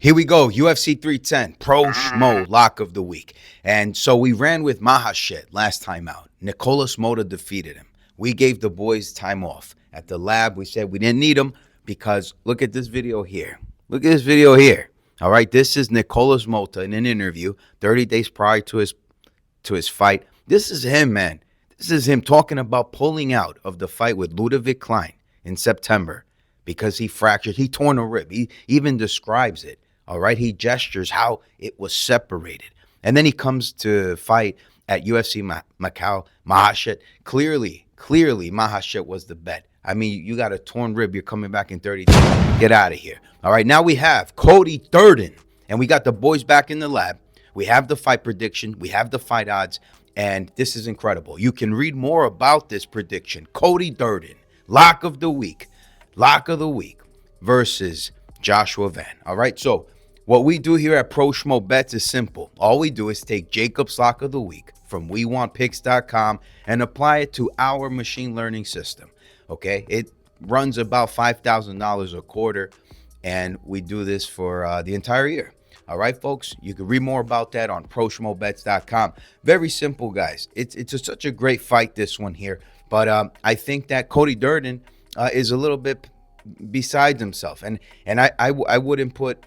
Here we go, UFC 310, Pro Schmo Lock of the Week. And so we ran with Mahashet last time out. Nicolas Mota defeated him. We gave the boys time off. At the lab, we said we didn't need them because look at this video here. Look at this video here. All right, this is Nicolas Mota in an interview 30 days prior to his fight. This is him, man. This is him talking about pulling out of the fight with Ludovic Klein in September because he fractured. He torn a rib. He even describes it. All right, he gestures how it was separated. And then he comes to fight at UFC Macau. Mahashet, clearly, Mahashet was the bet. I mean, you got a torn rib. You're coming back in 30 days. Get out of here. All right, now we have Cody Durden. And we got the boys back in the lab. We have the fight prediction. We have the fight odds. And this is incredible. You can read more about this prediction. Cody Durden, lock of the week versus Joshua Van. All right, so what we do here at Pro Schmo Bets is simple. All we do is take Jacob's lock of the week from WeWantPicks.com and apply it to our machine learning system. Okay, it runs about $5,000 a quarter, and we do this for the entire year. All right, folks, you can read more about that on ProSchmoBets.com. Very simple, guys. It's such a great fight, this one here. But I think that Cody Durden is a little bit beside himself, and I wouldn't put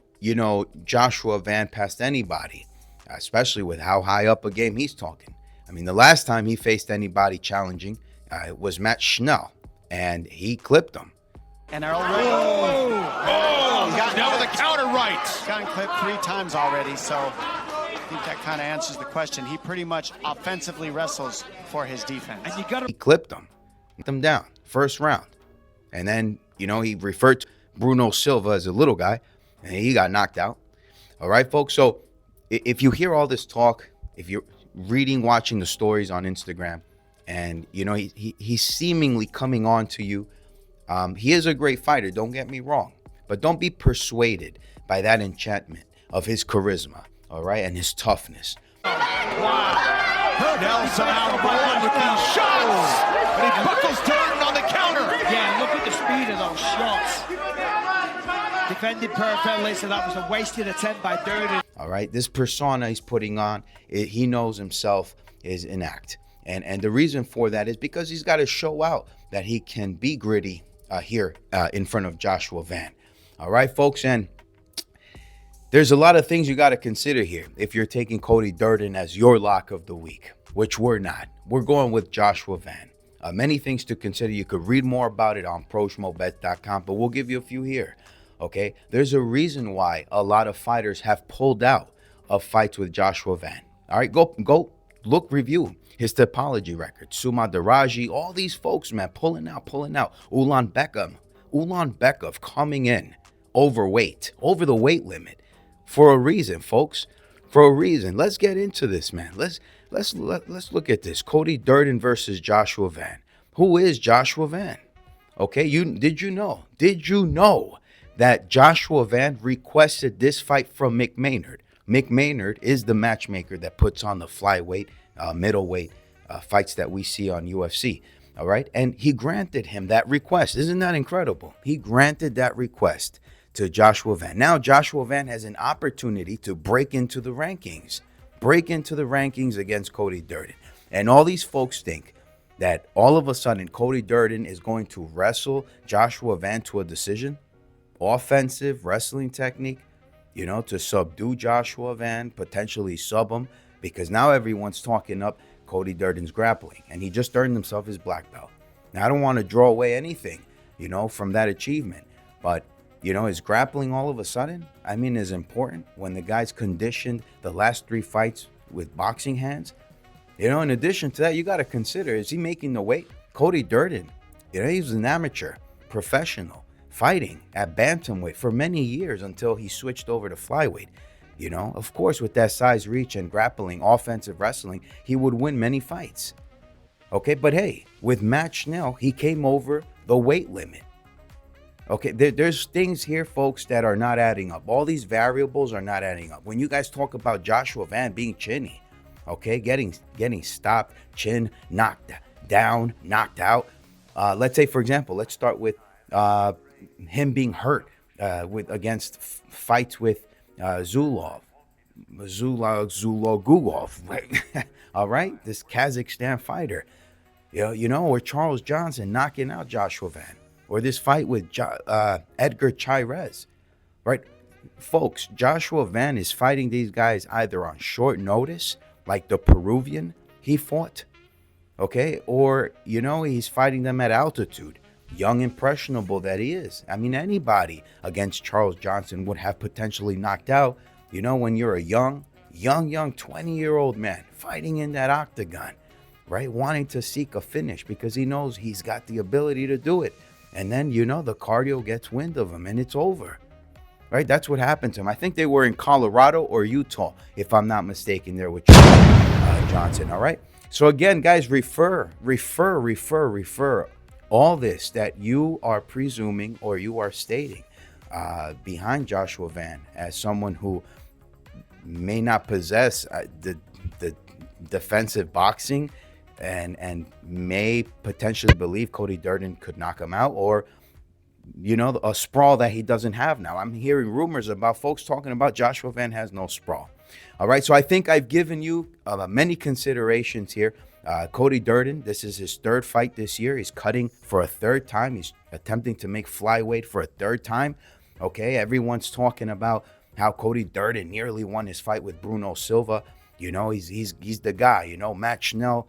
Joshua Van past anybody, especially with how high up a game he's talking. I mean, the last time he faced anybody challenging was Matt Schnell, and he clipped him. And they're already. Now with a counter right. He's gotten clipped 3 times already, so I think that kind of answers the question. He pretty much offensively wrestles for his defense. And he clipped him, knocked him down, first round. And then, he referred to Bruno Silva as a little guy, and he got knocked out. All right, folks. So if you hear all this talk, if you're reading, watching the stories on Instagram, and he's seemingly coming on to you, he is a great fighter. Don't get me wrong, but don't be persuaded by that enchantment of his charisma. All right, and his toughness. Wow! Nelson out rolling with these shots, and he buckles Durden on the counter. Yeah, look at the speed of those shots. Defended perfectly, so that was a wasted attempt by Durden. All right, this persona he's putting on, he knows himself is an act. And the reason for that is because he's got to show out that he can be gritty here in front of Joshua Van. All right, folks, and there's a lot of things you got to consider here if you're taking Cody Durden as your lock of the week, which we're not. We're going with Joshua Van. Many things to consider. You could read more about it on ProSchmoBets.com, but we'll give you a few here. Okay, there's a reason why a lot of fighters have pulled out of fights with Joshua Van. All right, go review his topology record. Suma Daraji, all these folks, man, pulling out. Ulan Bekov coming in overweight, over the weight limit, for a reason, folks. For a reason. Let's get into this, man. Let's look at this. Cody Durden versus Joshua Van. Who is Joshua Van? Okay, did you know that Joshua Van requested this fight from Mick Maynard? Mick Maynard is the matchmaker that puts on the flyweight, middleweight fights that we see on UFC. All right. And he granted him that request. Isn't that incredible? He granted that request to Joshua Van. Now Joshua Van has an opportunity to break into the rankings against Cody Durden. And all these folks think that all of a sudden Cody Durden is going to wrestle Joshua Van to a decision. Offensive wrestling technique, to subdue Joshua Van, potentially sub him, because now everyone's talking up Cody Durden's grappling, and he just earned himself his black belt. Now, I don't want to draw away anything, from that achievement, but, his grappling all of a sudden, is important when the guy's conditioned the last 3 fights with boxing hands. In addition to that, you got to consider, is he making the weight? Cody Durden, he was an amateur, professional, fighting at bantamweight for many years until he switched over to flyweight. Of course, with that size, reach, and grappling, offensive wrestling, he would win many fights. Okay, but hey, with Matt Schnell, he came over the weight limit. Okay, there's things here, folks, that are not adding up. All these variables are not adding up. When you guys talk about Joshua Van being chinny, okay, getting stopped, chin, knocked down, knocked out. Let's say, for example, let's start with him being hurt against fights with Zulogugov, right? All right, this Kazakhstan fighter, or Charles Johnson knocking out Joshua Van, or this fight with Edgar Chairez, right? Folks, Joshua Van is fighting these guys either on short notice, like the Peruvian he fought, okay, or he's fighting them at altitude. Young, impressionable that he is. I mean, anybody against Charles Johnson would have potentially knocked out. When you're a young 20-year-old man fighting in that octagon, right? Wanting to seek a finish because he knows he's got the ability to do it. And then, the cardio gets wind of him and it's over, right? That's what happened to him. I think they were in Colorado or Utah, if I'm not mistaken, there with Johnson, all right? So again, guys, refer all this that you are presuming or you are stating behind Joshua Van as someone who may not possess the defensive boxing and may potentially believe Cody Durden could knock him out, or a sprawl that he doesn't have now. I'm hearing rumors about folks talking about Joshua Van has no sprawl. All right, so I think I've given you many considerations here. Cody Durden, this is his third fight this year. He's cutting for a third time. He's attempting to make flyweight for a third time. Okay, everyone's talking about how Cody Durden nearly won his fight with Bruno Silva. He's the guy. Matt Schnell.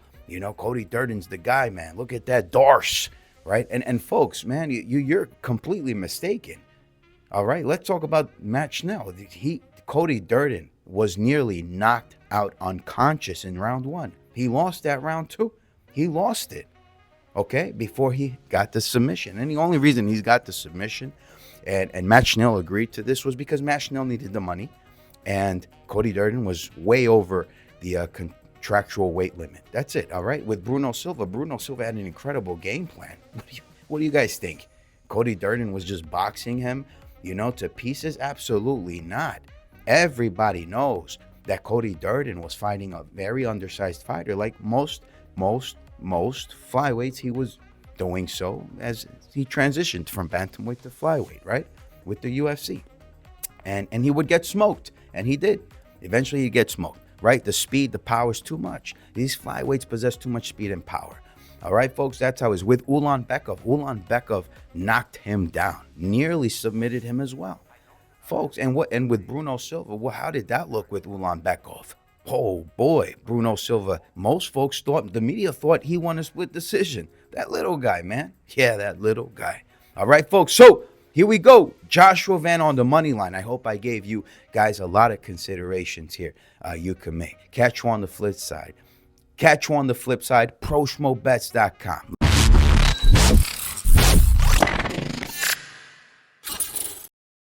Cody Durden's the guy, man. Look at that Darce, right? And folks, man, you're completely mistaken. All right, let's talk about Matt Schnell. Cody Durden was nearly knocked out unconscious in round 1. He lost that round 2. He lost it, okay, before he got the submission. And the only reason he's got the submission and Matt Schnell agreed to this was because Matt Schnell needed the money and Cody Durden was way over the contractual weight limit. That's it, all right? With Bruno Silva had an incredible game plan. What do you guys think? Cody Durden was just boxing him, to pieces? Absolutely not. Everybody knows that Cody Durden was fighting a very undersized fighter. Like most flyweights, he was doing so as he transitioned from bantamweight to flyweight, right? With the UFC. And he would get smoked, and he did. Eventually he'd get smoked, right? The speed, the power is too much. These flyweights possess too much speed and power. All right, folks, that's how it was with Ulanbekov. Ulanbekov knocked him down, nearly submitted him as well. Folks, and with Bruno Silva, well, how did that look with Ulanbekov? Oh boy, Bruno Silva. Most folks the media thought he won a split decision. That little guy, man. Yeah, that little guy. All right, folks. So here we go. Joshua Van on the money line. I hope I gave you guys a lot of considerations here you can make. Catch you on the flip side. ProSchmoBets.com.